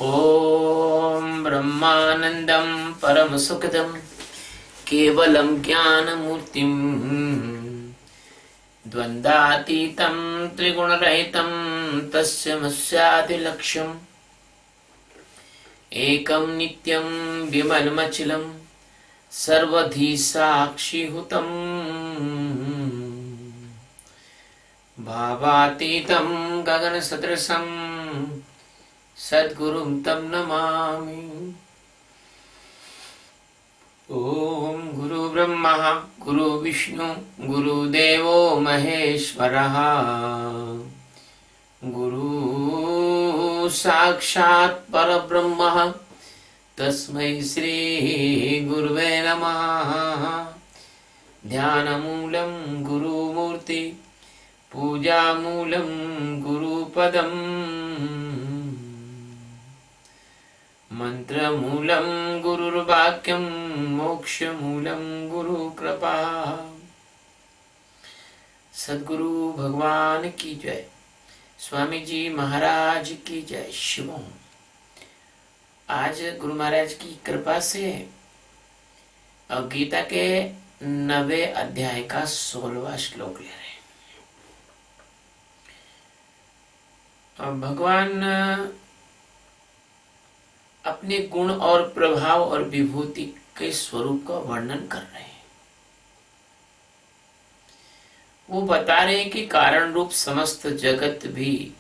ॐ ब्रह्मानन्दं परमसुखदं केवलं ज्ञानमूर्तिं द्वन्द्वातीतं त्रिगुणरहितं तस्मैवादिलक्ष्यम् एकं नित्यं विमलमचलं सर्वधी साक्षिहुतं भावातीतं गगनसदृशं सद्गुरुं तं नमामि। ओम गुरु ब्रह्मा गुरु विष्णु गुरुदेवो महेश्वरः गुरु साक्षात् परब्रह्म तस्मै श्री गुरुवे नमः। ध्यानमूलं गुरुमूर्ति पूजामूलं गुरुपदम् मंत्रमूलं गुरुर्वाक्यं मोक्षमूलं गुरुकृपा। सद्गुरु भगवान की जय, स्वामी जी महाराज की जय। शिवों। आज गुरु महाराज की कृपा से गीता के 9वें अध्याय का 16वां श्लोक ले रहे हैं। भगवान अपने गुण और प्रभाव और विभूति के स्वरूप का वर्णन कर रहे हैं। वो बता रहे हैं कि कारण रूप समस्त जगत भी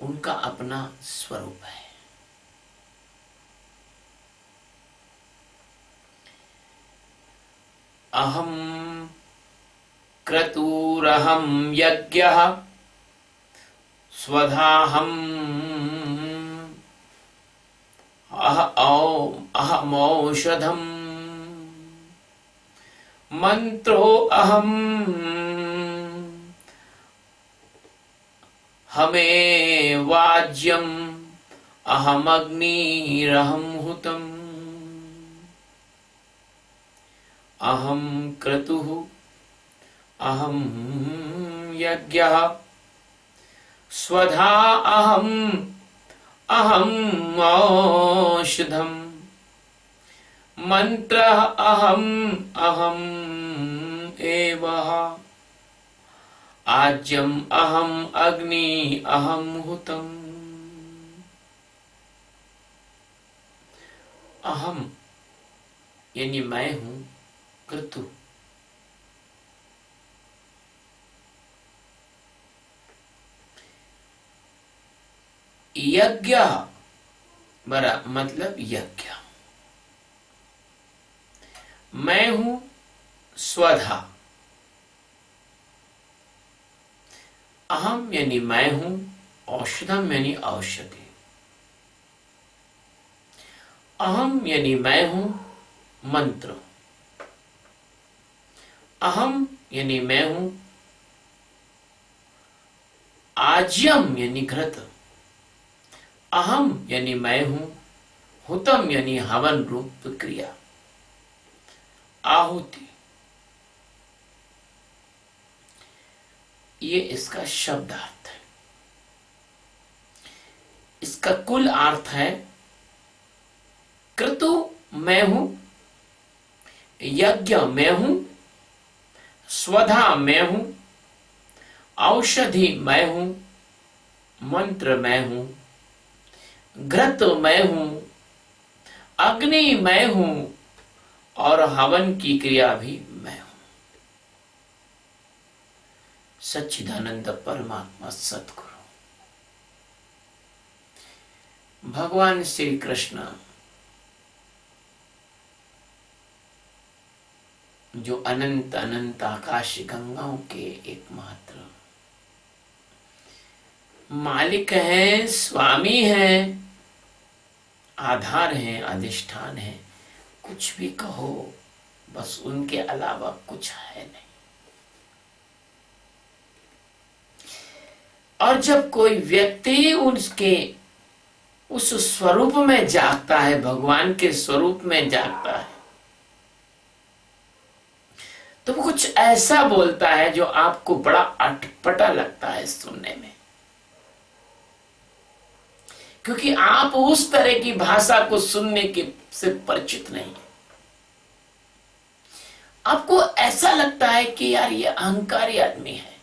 उनका अपना स्वरूप है। अहम क्रतुरहम यज्ञः स्वधाहम अहमौषधम् मंत्रो अहम हमे वाज्यम अहमग्निरहम हुतम् अहम क्रतुः अहम यज्ञः स्वधा अहम औषधम् मंत्र अहम अहम एवः आज्यम अहम अग्नि अहम हुतम्। अहम यानी मैं हूं, क्रतु यज्ञ बरा मतलब यज्ञ। मैं हूं स्वधा। अहम यानी मैं हूं, औषधम यानी औषधि। अहम यानी मैं हूं, मंत्र। अहम यानी मैं हूं, आज्यम यानी घृत। अहम यानी मैं हूं, हुतम यानी हवन रूप क्रिया, आहुति। ये इसका शब्दार्थ है। इसका कुल अर्थ है क्रतु मैं हूं, यज्ञ मैं हूं, स्वधा मैं हूं, औषधि मैं हूं, मंत्र मैं हूं, घृत मैं हूं, अग्नि मैं हूं और हवन की क्रिया भी मैं हूं। सच्चिदानंद परमात्मा सद्गुरु भगवान श्री कृष्ण जो अनंत अनंत आकाश गंगाओं के एकमात्र मालिक हैं, स्वामी हैं, आधार हैं, अधिष्ठान हैं। कुछ भी कहो, बस उनके अलावा कुछ है नहीं। और जब कोई व्यक्ति उसके उस स्वरूप में जागता है, भगवान के स्वरूप में जागता है, तो वो कुछ ऐसा बोलता है जो आपको बड़ा अटपटा लगता है सुनने में। क्योंकि आप उस तरह की भाषा को सुनने के से परिचित नहीं है। आपको ऐसा लगता है कि यार ये अहंकारी आदमी है,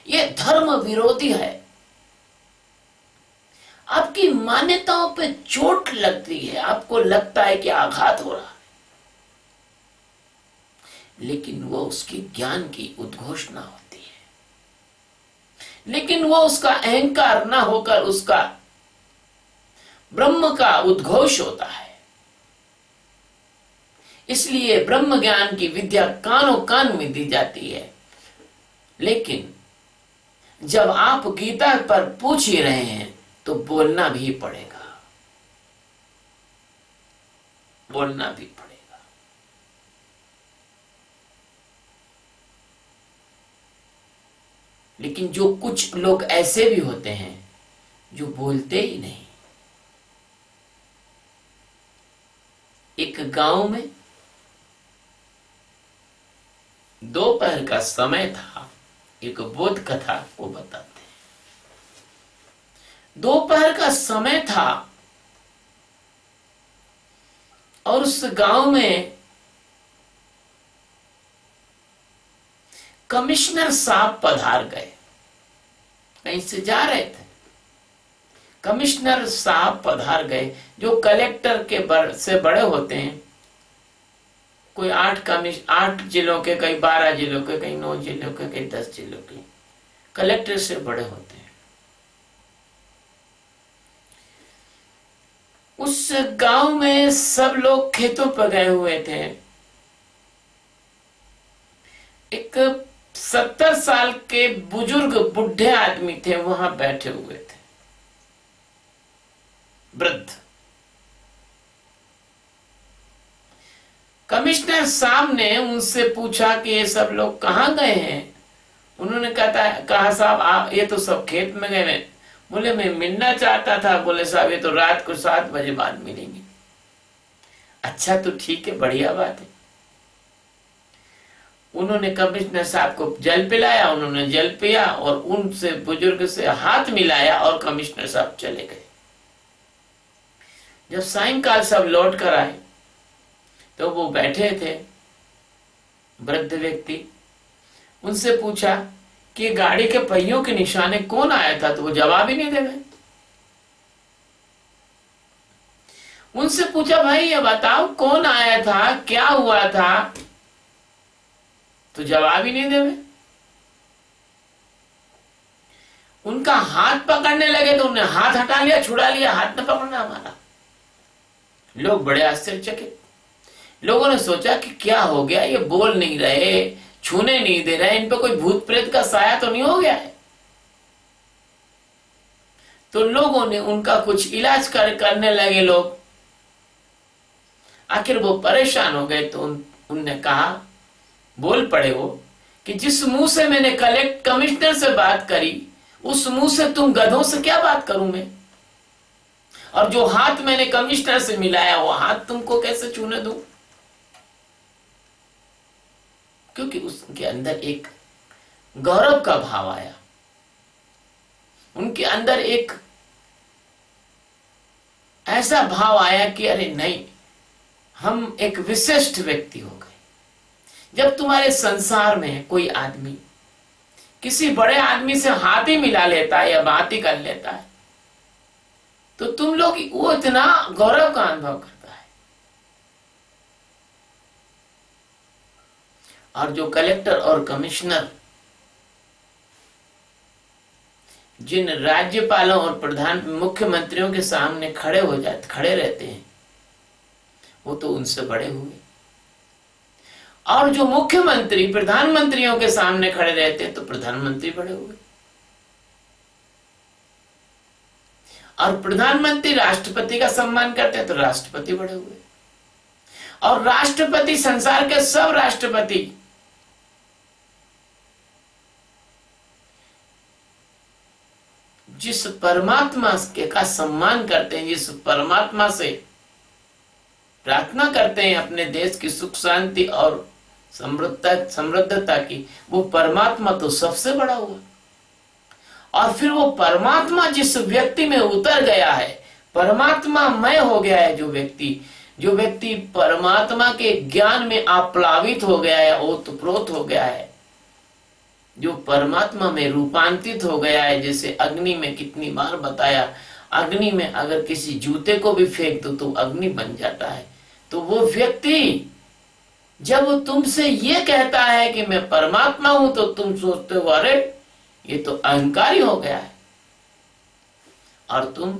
ये धर्म विरोधी है, आपकी मान्यताओं पे चोट लगती है, आपको लगता है कि आघात हो रहा है, लेकिन वो उसकी ज्ञान की उद्घोषणा होती है। लेकिन वो उसका अहंकार ना होकर उसका ब्रह्म का उद्घोष होता है। इसलिए ब्रह्म ज्ञान की विद्या कानों कान में दी जाती है। लेकिन जब आप गीता पर पूछ ही रहे हैं तो बोलना भी पड़ेगा, बोलना भी पड़ेगा। लेकिन जो कुछ लोग ऐसे भी होते हैं जो बोलते ही नहीं। एक गांव में दोपहर का समय था। एक बोध कथा को बताते हैं। दोपहर का समय था और उस गांव में कमिश्नर साहब पधार गए, कहीं से जा रहे थे। कमिश्नर साहब पधार गए, जो कलेक्टर के से बड़े होते हैं। कोई 8 जिलों के, कई 12 जिलों के, कई 9 जिलों के, कई 10 जिलों के कलेक्टर से बड़े होते हैं। उस गांव में सब लोग खेतों पर गए हुए थे। एक 70 साल के बुजुर्ग बुढ़े आदमी थे, वहां बैठे हुए थे, वृद्ध। कमिश्नर साहब ने उनसे पूछा कि ये सब लोग कहाँ गए हैं। उन्होंने कहा साहब ये तो सब खेत में गए हैं। बोले मैं मिलना चाहता था। बोले साहब ये तो रात को 7 बजे बाद मिलेंगे। अच्छा तो ठीक है, बढ़िया बात है। उन्होंने कमिश्नर साहब को जल पिलाया, उन्होंने जल पिया और उनसे बुजुर्ग से हाथ मिलाया और कमिश्नर साहब चले गए। जब सायंकाल सब लौट कर आए तो वो बैठे थे वृद्ध व्यक्ति। उनसे पूछा कि गाड़ी के पहियों के निशाने कौन आया था, तो वो जवाब ही नहीं दे रहे। उनसे पूछा भाई ये बताओ कौन आया था, क्या हुआ था, तो जवाब ही नहीं दे रहे। उनका हाथ पकड़ने लगे तो उन्हें हाथ हटा लिया, छुड़ा लिया, हाथ न पकड़ना हमारा। लोग बड़े आश्चर्यचकित। लोगों ने सोचा कि क्या हो गया, ये बोल नहीं रहे, छूने नहीं दे रहे, इन पे कोई भूत प्रेत का साया तो नहीं हो गया है। तो लोगों ने उनका कुछ इलाज करने लगे लोग। आखिर वो परेशान हो गए तो उनने कहा, बोल पड़े वो, कि जिस मुंह से मैंने कमिश्नर से बात करी उस मुंह से तुम गधों से क्या बात करूं मैं, और जो हाथ मैंने कमिश्नर से मिलाया वो हाथ तुमको कैसे छूने दूं। क्योंकि उसके अंदर एक गौरव का भाव आया, उनके अंदर एक ऐसा भाव आया कि अरे नहीं, हम एक विशिष्ट व्यक्ति हो गए। जब तुम्हारे संसार में कोई आदमी किसी बड़े आदमी से हाथ ही मिला लेता है या बात ही कर लेता है तो तुम लोग वो इतना गौरव का अनुभव करता है। और जो कलेक्टर और कमिश्नर जिन राज्यपालों और मुख्यमंत्रियों के सामने खड़े रहते हैं वो तो उनसे बड़े हुए, और जो मुख्यमंत्री प्रधानमंत्रियों के सामने खड़े रहते हैं तो प्रधानमंत्री बड़े हुए, और प्रधानमंत्री राष्ट्रपति का सम्मान करते हैं तो राष्ट्रपति बड़े हुए, और राष्ट्रपति संसार के सब राष्ट्रपति जिस परमात्मा का सम्मान करते हैं, जिस परमात्मा से प्रार्थना करते हैं अपने देश की सुख शांति और समृद्धता की, वो परमात्मा तो सबसे बड़ा हुआ। और फिर वो परमात्मा जिस व्यक्ति में उतर गया है, परमात्मा मय हो गया है, जो व्यक्ति परमात्मा के ज्ञान में आप्लावित हो गया है, ओतप्रोत हो गया है, जो परमात्मा में रूपांतरित हो गया है। जैसे अग्नि में कितनी बार बताया, अग्नि में अगर किसी जूते को भी फेंक दो तो अग्नि बन जाता है। तो वो व्यक्ति जब वो तुमसे ये कहता है कि मैं परमात्मा हूं, तो तुम सोचते हो अरे ये तो अहंकारी हो गया है। और तुम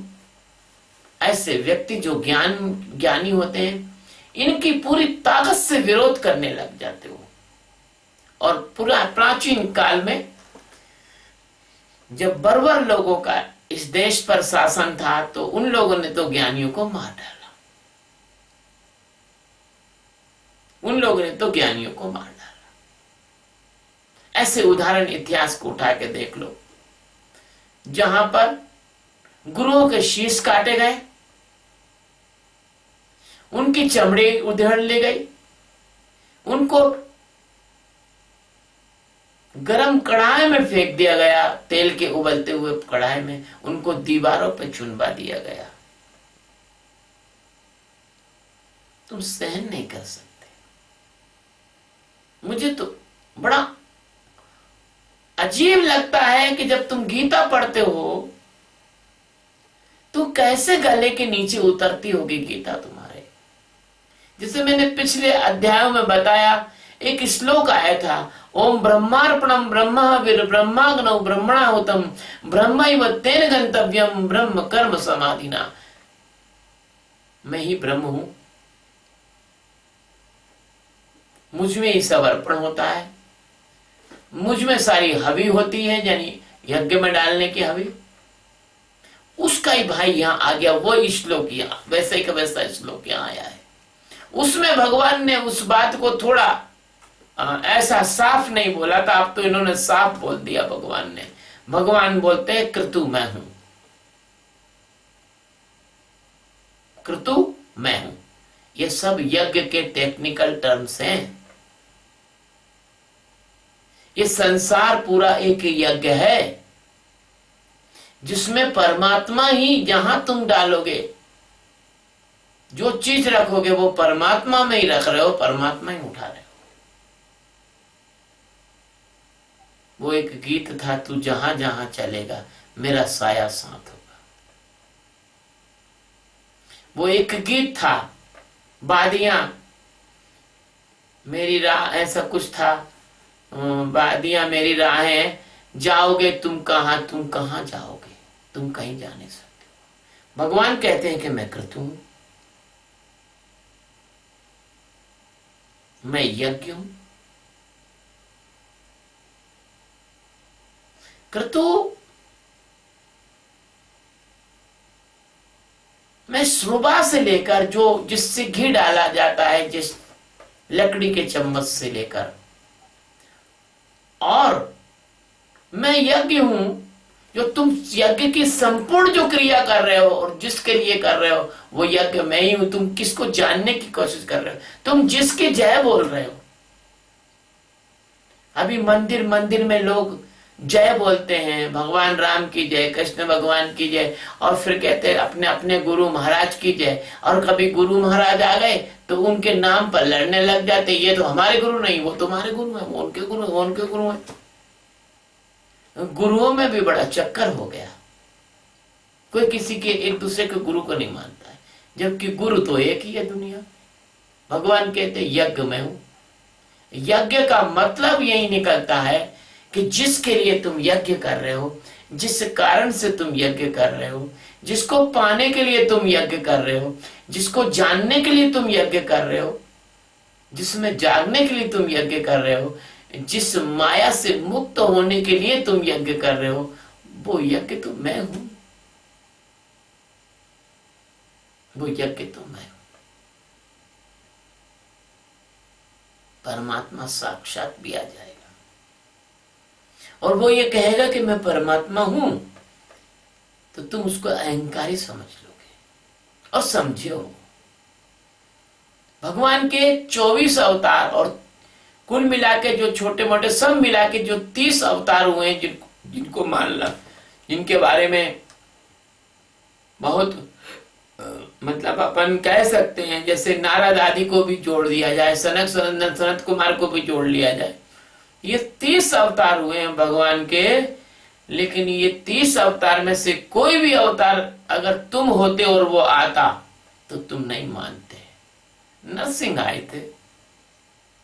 ऐसे व्यक्ति जो ज्ञानी होते हैं, इनकी पूरी ताकत से विरोध करने लग जाते हो। और पूरा प्राचीन काल में जब बर्बर लोगों का इस देश पर शासन था, तो उन लोगों ने तो ज्ञानियों को मार डाला, ऐसे उदाहरण इतिहास को उठा के देख लो, जहां पर गुरुओं के शीश काटे गए, उनकी चमड़ी उधेड़ ली गई, उनको गरम कढ़ाई में फेंक दिया गया, तेल के उबलते हुए कढ़ाई में उनको दीवारों पर चुनवा दिया गया। तुम सहन नहीं कर सकते। मुझे तो बड़ा अजीब लगता है कि जब तुम गीता पढ़ते हो तो कैसे गले के नीचे उतरती होगी गीता तुम्हारे। जैसे मैंने पिछले अध्यायों में बताया, एक श्लोक आया था, ओम ब्रह्मार्पणम ब्रह्म ब्रह्माग्नौ ब्रह्मणाहुतम ब्रह्मैव तेन गंतव्यम ब्रह्म कर्म समाधिना। मैं ही ब्रह्म हूं, मुझ में ही सब अर्पण होता है, मुझ में सारी हवि होती है, यानी यज्ञ में डालने की हवि। उसका ही भाई यहाँ आ गया, वो श्लोक यहाँ वैसे का वैसा श्लोक यहाँ आया है। उसमें भगवान ने उस बात को थोड़ा ऐसा साफ नहीं बोला था, अब तो इन्होंने साफ बोल दिया भगवान ने। भगवान बोलते हैं क्रतु मैं हूं, क्रतु मैं हूं। ये सब यज्ञ के टेक्निकल टर्म्स हैं। ये संसार पूरा एक यज्ञ है, जिसमें परमात्मा ही, जहां तुम डालोगे, जो चीज रखोगे वो परमात्मा में ही रख रहे हो, परमात्मा ही उठा रहे हो। वो एक गीत था, तू जहां जहां चलेगा मेरा साया साथ होगा। वो एक गीत था, बादियां मेरी राह, ऐसा कुछ था, बादियां मेरी राहें, जाओगे तुम कहां जाओगे, तुम कहीं जा नहीं सकते। भगवान कहते हैं कि मैं क्रतु हूं, मैं यज्ञ हूं। क्रतु मैं श्रुबा से लेकर, जो जिससे घी डाला जाता है, जिस लकड़ी के चम्मच से लेकर, और मैं यज्ञ हूं, जो तुम यज्ञ की संपूर्ण जो क्रिया कर रहे हो और जिसके लिए कर रहे हो वो यज्ञ मैं ही हूं। तुम किसको जानने की कोशिश कर रहे हो, तुम जिसके जय बोल रहे हो। अभी मंदिर में लोग जय बोलते हैं, भगवान राम की जय, कृष्ण भगवान की जय, और फिर कहते हैं अपने अपने गुरु महाराज की जय। और कभी गुरु महाराज आ गए तो उनके नाम पर लड़ने लग जाते, ये तो हमारे गुरु नहीं, वो तुम्हारे गुरु है, वो उनके गुरु है, वो उनके गुरु है। गुरुओं में भी बड़ा चक्कर हो गया, कोई किसी के एक दूसरे के गुरु को नहीं मानता है, जबकि गुरु तो एक ही है दुनिया। भगवान कहते यज्ञ मैं हूं। यज्ञ का मतलब यही निकलता है कि जिसके लिए तुम यज्ञ कर रहे हो, जिस कारण से तुम यज्ञ कर रहे हो, जिसको पाने के लिए तुम यज्ञ कर रहे हो, जिसको जानने के लिए तुम यज्ञ कर रहे हो, जिसमें जागने के लिए तुम यज्ञ कर रहे हो, जिस माया से मुक्त होने के लिए तुम यज्ञ कर रहे हो, वो यज्ञ तो मैं हूं, वो यज्ञ तो मैं हूं। परमात्मा साक्षात भी आ जाएगा और वो ये कहेगा कि मैं परमात्मा हूं, तो तुम उसको अहंकारी समझ लोगे। और समझियो, भगवान के 24 अवतार और कुल मिला के जो छोटे मोटे सब मिला के जो 30 अवतार हुए हैं, जिनको मान ला जिनके बारे में बहुत मतलब अपन कह सकते हैं, जैसे नारद आदि को भी जोड़ दिया जाए, सनक सनंदन सनत कुमार को भी जोड़ लिया जाए। ये 30 अवतार हुए हैं भगवान के, लेकिन ये 30 अवतार में से कोई भी अवतार अगर तुम होते और वो आता तो तुम नहीं मानते। नरसिंह आए थे,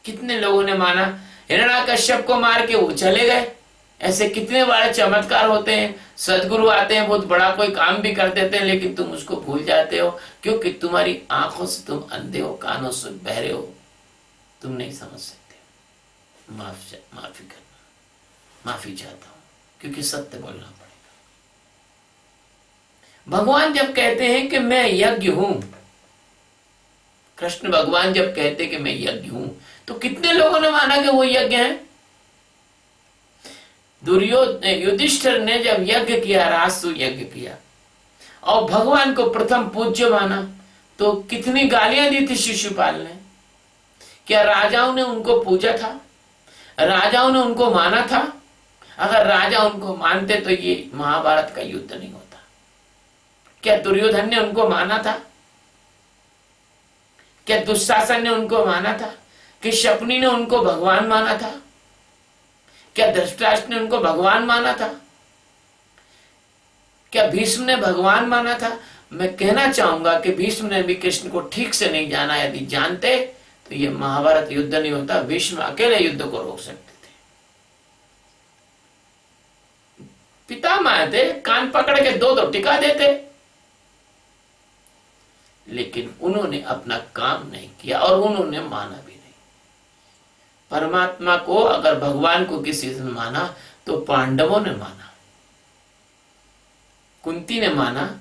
कितने लोगों ने माना। हिरण्याकश्यप को मार के वो चले गए। ऐसे कितने बड़े चमत्कार होते हैं। सदगुरु आते हैं, बहुत बड़ा कोई काम भी कर देते हैं, लेकिन तुम उसको भूल जाते हो, क्योंकि तुम्हारी आंखों से तुम अंधे हो, कानों से बहरे हो, तुम नहीं समझ सकते। माफी करना, माफी चाहता हूं, क्योंकि सत्य बोलना पड़ेगा। भगवान जब कहते हैं कि मैं यज्ञ हूं, कृष्ण भगवान जब कहते कि मैं यज्ञ हूं, तो कितने लोगों ने माना कि वो यज्ञ है। युधिष्ठिर ने जब यज्ञ किया, राजसु यज्ञ किया और भगवान को प्रथम पूज्य माना, तो कितनी गालियां दी थी शिशुपाल ने। क्या राजाओं ने उनको पूजा था? राजाओं ने उनको माना था? अगर राजा उनको मानते तो ये महाभारत का युद्ध नहीं होता। क्या दुर्योधन ने उनको माना था? क्या दुशासन ने उनको माना था? कि शकुनी ने उनको भगवान माना था? क्या धृतराष्ट्र ने उनको भगवान माना था? क्या भीष्म ने भगवान माना था? मैं कहना चाहूंगा कि भीष्म ने भी कृष्ण को ठीक से नहीं जाना। यदि जानते तो ये महाभारत युद्ध नहीं होता। भीष्म अकेले युद्ध को रोक सकते थे। पितामह थे, कान पकड़ के दो टिका देते, लेकिन उन्होंने अपना काम नहीं किया और उन्होंने माना भी नहीं। परमात्मा को अगर भगवान को किसी ने माना तो पांडवों ने माना, कुंती ने माना,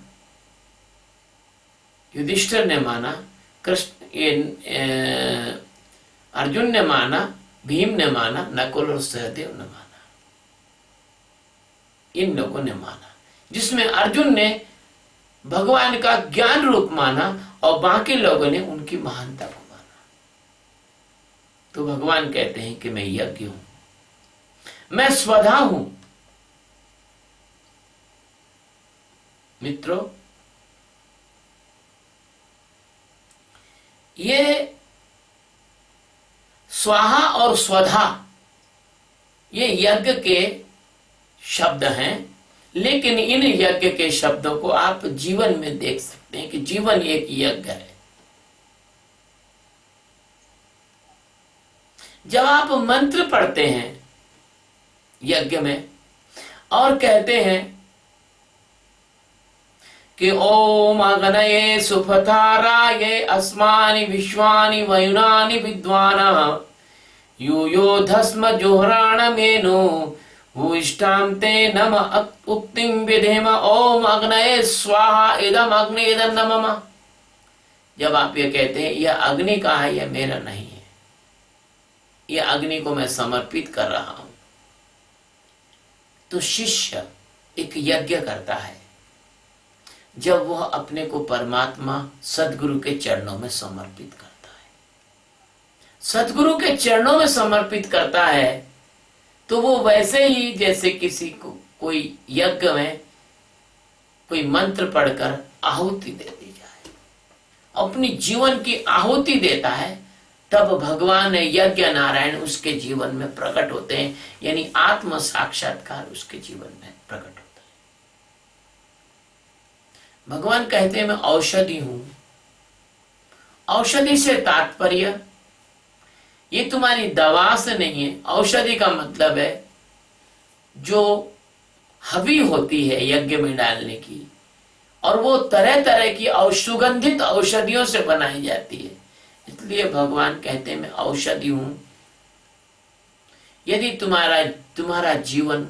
युधिष्ठिर ने माना, अर्जुन ने माना, भीम ने माना, नकुल और सहदेव ने माना। इन लोगों ने माना, जिसमें अर्जुन ने भगवान का ज्ञान रूप माना और बाकी लोगों ने उनकी महानता को माना। तो भगवान कहते हैं कि मैं यज्ञ हूं, मैं स्वधा हूं। मित्रों, ये स्वाहा और स्वधा ये यज्ञ के शब्द हैं, लेकिन इन यज्ञ के शब्दों को आप जीवन में देख सकते हैं कि जीवन एक यज्ञ है। जब आप मंत्र पढ़ते हैं यज्ञ में और कहते हैं कि ओम अग्नये सुपथाराये अस्मानि विश्वानि वयुनानि विद्वानः यूयोधस्म जोहराणमेनो भूष्टां ते नम उक्तिं विधेम ओम अग्नये स्वाहा इदम अग्नि इदम नमः। जब आप ये कहते हैं यह अग्नि का है, यह मेरा नहीं है, यह अग्नि को मैं समर्पित कर रहा हूं, तो शिष्य एक यज्ञ करता है जब वह अपने को परमात्मा सदगुरु के चरणों में समर्पित करता है। सदगुरु के चरणों में समर्पित करता है तो वो वैसे ही जैसे किसी को कोई यज्ञ में कोई मंत्र पढ़कर आहुति दे दी जाए, अपनी जीवन की आहुति देता है, तब भगवान यज्ञ नारायण उसके जीवन में प्रकट होते हैं, यानी आत्म साक्षात्कार उसके जीवन में प्रकट होता है। भगवान कहते हैं मैं औषधि हूं। औषधि से तात्पर्य ये तुम्हारी दवा से नहीं है। औषधि का मतलब है जो हवी होती है यज्ञ में डालने की, और वो तरह तरह की सुगंधित औषधियों से बनाई जाती है। इसलिए भगवान कहते हैं मैं औषधि हूं। यदि तुम्हारा जीवन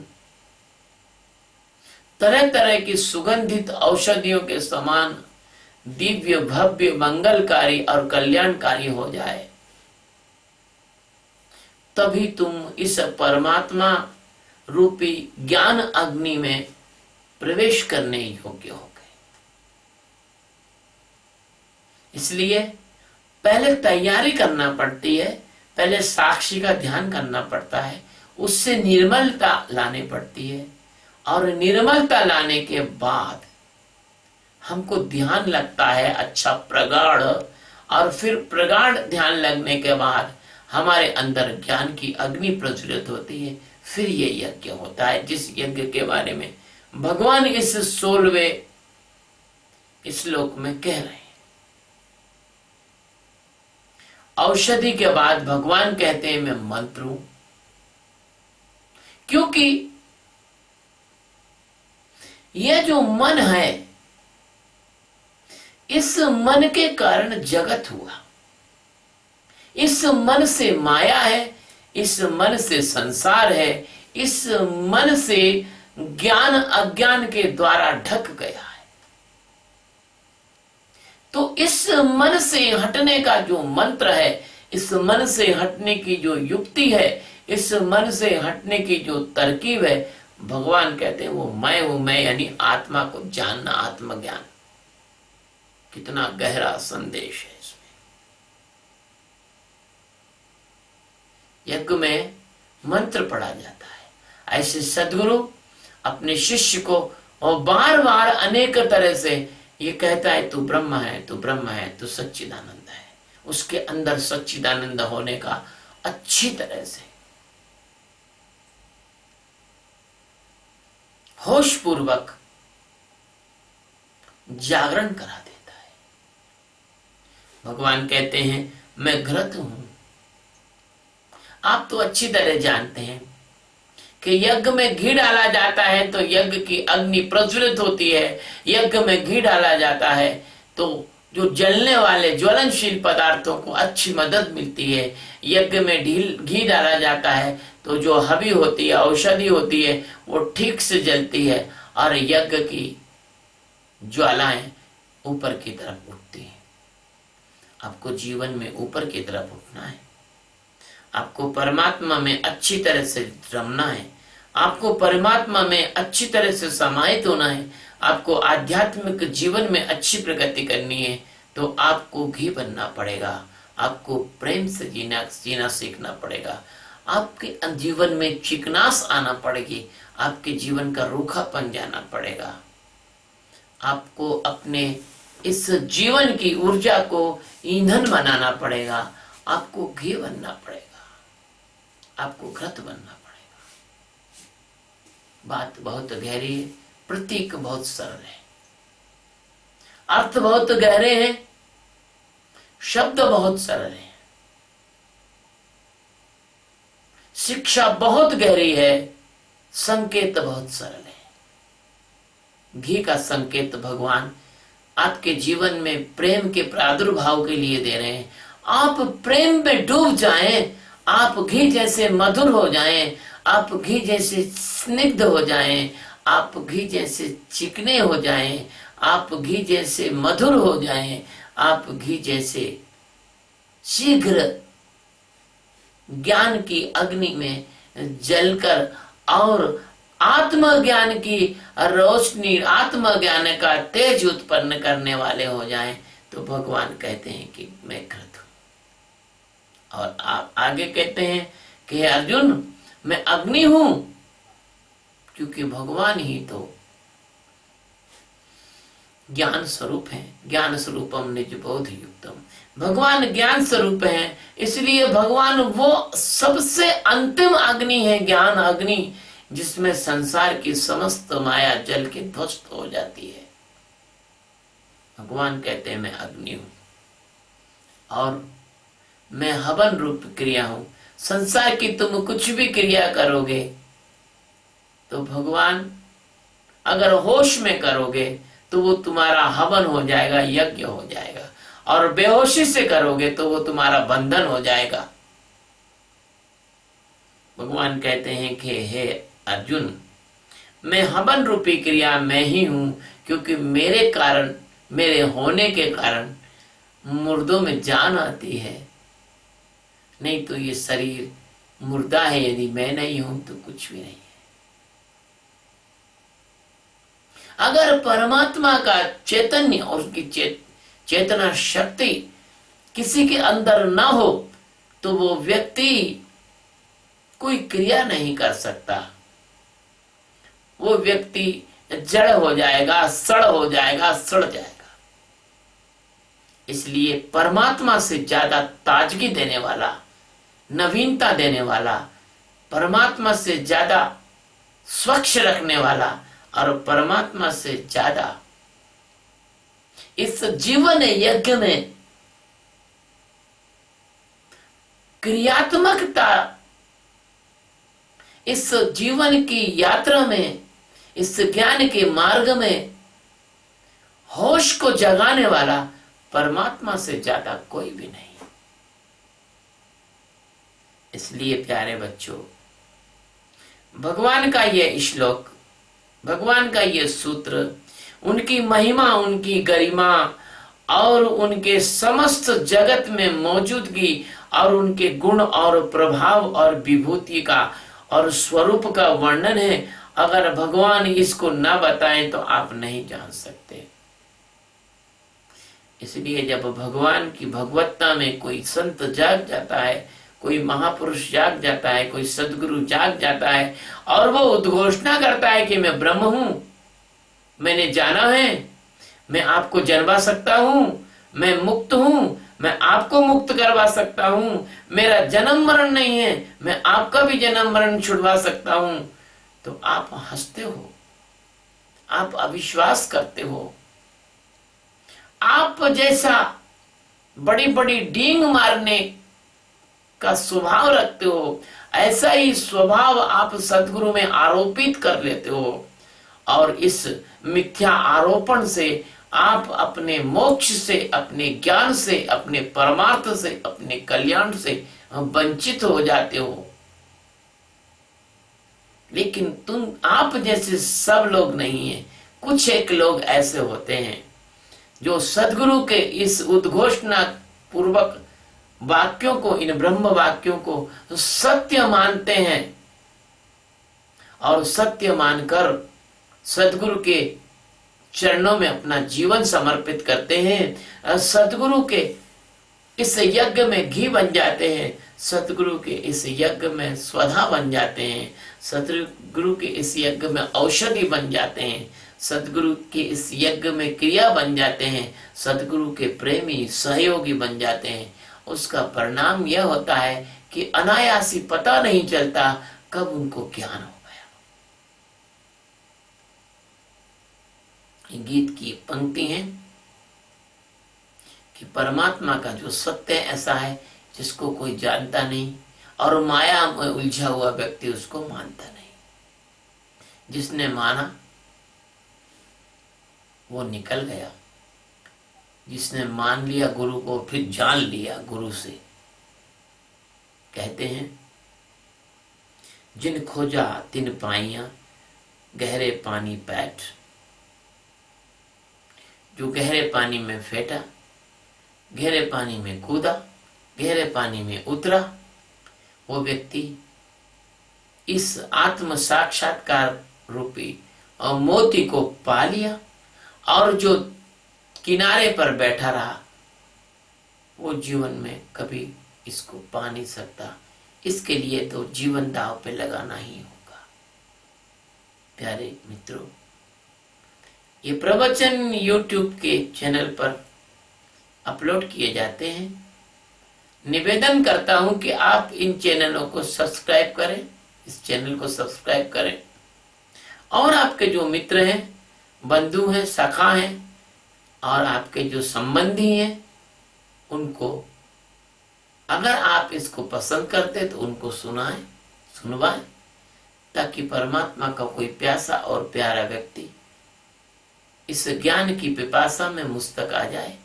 तरह तरह की सुगंधित औषधियों के समान दिव्य भव्य मंगलकारी और कल्याणकारी हो जाए, तभी तुम इस परमात्मा रूपी ज्ञान अग्नि में प्रवेश करने योग्य हो गए। इसलिए पहले तैयारी करना पड़ती है, पहले साक्षी का ध्यान करना पड़ता है, उससे निर्मलता लानी पड़ती है, और निर्मलता लाने के बाद हमको ध्यान लगता है अच्छा प्रगाढ़, और फिर प्रगाढ़ ध्यान लगने के बाद हमारे अंदर ज्ञान की अग्नि प्रज्वलित होती है। फिर ये यज्ञ होता है, जिस यज्ञ के बारे में भगवान इस 16वें श्लोक में कह रहे हैं। औषधि के बाद भगवान कहते हैं मैं मंत्र हूं, क्योंकि यह जो मन है, इस मन के कारण जगत हुआ, इस मन से माया है, इस मन से संसार है, इस मन से ज्ञान अज्ञान के द्वारा ढक गया है। तो इस मन से हटने का जो मंत्र है, इस मन से हटने की जो युक्ति है, इस मन से हटने की जो तरकीब है, भगवान कहते हैं वो मैं हूं। मैं यानी आत्मा को जानना, आत्मज्ञान। कितना गहरा संदेश है इसमें। यज्ञ में मंत्र पढ़ा जाता है। ऐसे सद्गुरु अपने शिष्य को और बार बार अनेक तरह से ये कहता है तू ब्रह्म है, तू ब्रह्म है, तू सच्चिदानंद है। उसके अंदर सच्चिदानंद होने का अच्छी तरह से होश पूर्वक जागरण करा देता है। भगवान कहते हैं मैं घृत हूं। आप तो अच्छी तरह जानते हैं कि यज्ञ में घी डाला जाता है तो यज्ञ की अग्नि प्रज्वलित होती है। यज्ञ में घी डाला जाता है तो जो जलने वाले ज्वलनशील पदार्थों को अच्छी मदद मिलती है। यज्ञ में घी डाला जाता है तो जो हवि होती है, औषधि होती है, वो ठीक से जलती है और यज्ञ की ज्वालाएं ऊपर की तरफ उठती हैं। आपको जीवन में ऊपर की तरफ उठना है, आपको परमात्मा में अच्छी तरह से रमना है, आपको परमात्मा में अच्छी तरह से समाहित होना है, आपको आध्यात्मिक जीवन में अच्छी प्रगति करनी है, तो आपको घी बनना पड़ेगा, आपको प्रेम से जीना सीखना पड़ेगा, आपके जीवन में चिकनास आना पड़ेगी, आपके जीवन का रूखापन जाना पड़ेगा। आपको अपने इस जीवन की ऊर्जा को ईंधन बनाना पड़ेगा, आपको घी बनना पड़ेगा, आपको घृत बनना पड़ेगा। बात बहुत गहरी है, प्रतीक बहुत सरल है, अर्थ बहुत गहरे हैं, शब्द बहुत सरल है, शिक्षा बहुत गहरी है, संकेत बहुत सरल है। घी का संकेत भगवान आपके जीवन में प्रेम के प्रादुर्भाव के लिए दे रहे हैं। आप प्रेम में डूब जाएं, आप घी जैसे मधुर हो जाएं, आप घी जैसे स्निग्ध हो जाएं, आप घी जैसे चिकने हो जाएं, आप घी जैसे मधुर हो जाएं, आप घी जैसे शीघ्र ज्ञान की अग्नि में जलकर और आत्मज्ञान की रोशनी, आत्मज्ञान का तेज उत्पन्न करने वाले हो जाएं, तो भगवान कहते हैं कि मैं घृत हूं। और आप आगे कहते हैं कि अर्जुन मैं अग्नि हूं, क्योंकि भगवान ही तो ज्ञान स्वरूप है। ज्ञान स्वरूपम निज बोध युक्तम, भगवान ज्ञान स्वरूप है, इसलिए भगवान वो सबसे अंतिम अग्नि है, ज्ञान अग्नि, जिसमें संसार की समस्त माया जल के ध्वस्त हो जाती है। भगवान कहते हैं मैं अग्नि हूं और मैं हवन रूप क्रिया हूं। संसार की तुम कुछ भी क्रिया करोगे तो भगवान अगर होश में करोगे तो वो तुम्हारा हवन हो जाएगा, यज्ञ हो जाएगा, और बेहोशी से करोगे तो वो तुम्हारा बंधन हो जाएगा। भगवान कहते हैं कि हे अर्जुन मैं हवन रूपी क्रिया मैं ही हूं, क्योंकि मेरे कारण, मेरे होने के कारण मुर्दों में जान आती है, नहीं तो ये शरीर मुर्दा है। यदि मैं नहीं हूं तो कुछ भी नहीं है। अगर परमात्मा का चैतन्य और उसकी चेतना शक्ति किसी के अंदर ना हो तो वो व्यक्ति कोई क्रिया नहीं कर सकता। वो व्यक्ति जड़ हो जाएगा, सड़ हो जाएगा, सड़ जाएगा। इसलिए परमात्मा से ज्यादा ताजगी देने वाला, नवीनता देने वाला, परमात्मा से ज्यादा स्वच्छ रखने वाला और परमात्मा से ज्यादा इस जीवन यज्ञ में क्रियात्मकता, इस जीवन की यात्रा में, इस ज्ञान के मार्ग में होश को जगाने वाला परमात्मा से ज्यादा कोई भी नहीं। इसलिए प्यारे बच्चों, भगवान का ये श्लोक, भगवान का ये सूत्र, उनकी महिमा, उनकी गरिमा और उनके समस्त जगत में मौजूदगी और उनके गुण और प्रभाव और विभूति का और स्वरूप का वर्णन है। अगर भगवान इसको ना बताएं तो आप नहीं जान सकते। इसलिए जब भगवान की भगवत्ता में कोई संत जाग जाता है, कोई महापुरुष जाग जाता है, कोई सदगुरु जाग जाता है और वो उद्घोषणा करता है कि मैं ब्रह्म हूं, मैंने जाना है, मैं आपको जन्मा सकता हूं, मैं मुक्त हूं, मैं आपको मुक्त करवा सकता हूं, मेरा जन्म मरण नहीं है, मैं आपका भी जन्म मरण छुड़वा सकता हूं, तो आप हंसते हो, आप अविश्वास करते हो। आप जैसा बड़ी बड़ी डींग मारने का स्वभाव रखते हो, ऐसा ही स्वभाव आप सदगुरु में आरोपित कर लेते हो और इस मिथ्या आरोपण से आप अपने मोक्ष से, अपने ज्ञान से, अपने परमार्थ से, अपने कल्याण से वंचित हो जाते हो। लेकिन आप जैसे सब लोग नहीं है, कुछ एक लोग ऐसे होते हैं जो सदगुरु के इस उद्घोषणा पूर्वक वाक्यों को, इन ब्रह्म वाक्यों को सत्य मानते हैं और सत्य मानकर सदगुरु के चरणों में अपना जीवन समर्पित करते हैं। सदगुरु के इस यज्ञ में घी बन जाते हैं, सदगुरु के इस यज्ञ में स्वधा बन जाते हैं, सदगुरु के इस यज्ञ में औषधि बन जाते हैं, सदगुरु के इस यज्ञ में क्रिया बन जाते हैं, सदगुरु के प्रेमी सहयोगी बन जाते हैं। उसका परिणाम यह होता है कि अनायासी पता नहीं चलता कब उनको ज्ञान हो गया। गीत की पंक्ति है कि परमात्मा का जो सत्य ऐसा है जिसको कोई जानता नहीं और माया में उलझा हुआ व्यक्ति उसको मानता नहीं। जिसने माना वो निकल गया, जिसने मान लिया गुरु को, फिर जान लिया गुरु से। कहते हैं जिन खोजा तिन पाइया गहरे पानी पैठ, जो गहरे पानी में फेटा, गहरे पानी में कूदा, गहरे पानी में उतरा, वो व्यक्ति इस आत्म साक्षात्कार रूपी और मोती को पा लिया। और जो किनारे पर बैठा रहा वो जीवन में कभी इसको पा नहीं सकता। इसके लिए तो जीवन दांव पे लगाना ही होगा। प्यारे मित्रों, ये प्रवचन YouTube के चैनल पर अपलोड किए जाते हैं। निवेदन करता हूं कि आप इन चैनलों को सब्सक्राइब करें, इस चैनल को सब्सक्राइब करें और आपके जो मित्र हैं, बंधु हैं, सखा हैं और आपके जो संबंधी हैं उनको, अगर आप इसको पसंद करते तो उनको सुनवाएं, ताकि परमात्मा का कोई प्यासा और प्यारा व्यक्ति इस ज्ञान की पिपासा में मुस्तक आ जाए।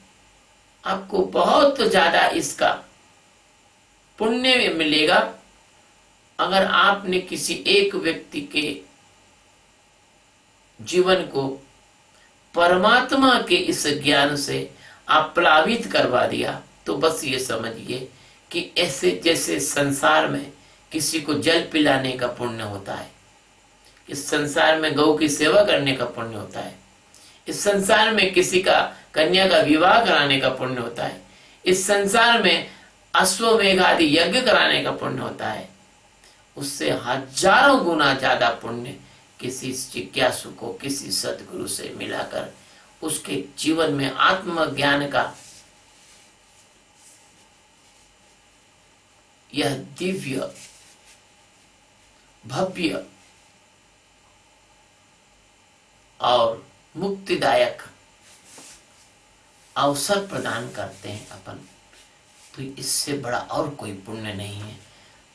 आपको बहुत ज्यादा इसका पुण्य मिलेगा अगर आपने किसी एक व्यक्ति के जीवन को परमात्मा के इस ज्ञान से आप्लावित करवा दिया। तो बस ये समझिए कि ऐसे जैसे संसार में किसी को जल पिलाने का पुण्य होता है, इस संसार में गौ की सेवा करने का पुण्य होता है, इस संसार में किसी का कन्या का विवाह कराने का पुण्य होता है, इस संसार में अश्वमेघ आदि यज्ञ कराने का पुण्य होता है, उससे हजारों गुना ज्यादा पुण्य किसी जिज्ञासु को किसी सदगुरु से मिलाकर उसके जीवन में आत्मज्ञान का यह दिव्य भव्य और मुक्तिदायक अवसर प्रदान करते हैं अपन, तो इससे बड़ा और कोई पुण्य नहीं है।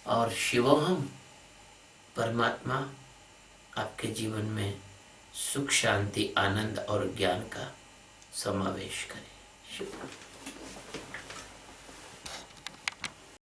और शिवोहम परमात्मा आपके जीवन में सुख शांति आनंद और ज्ञान का समावेश करें। शिव।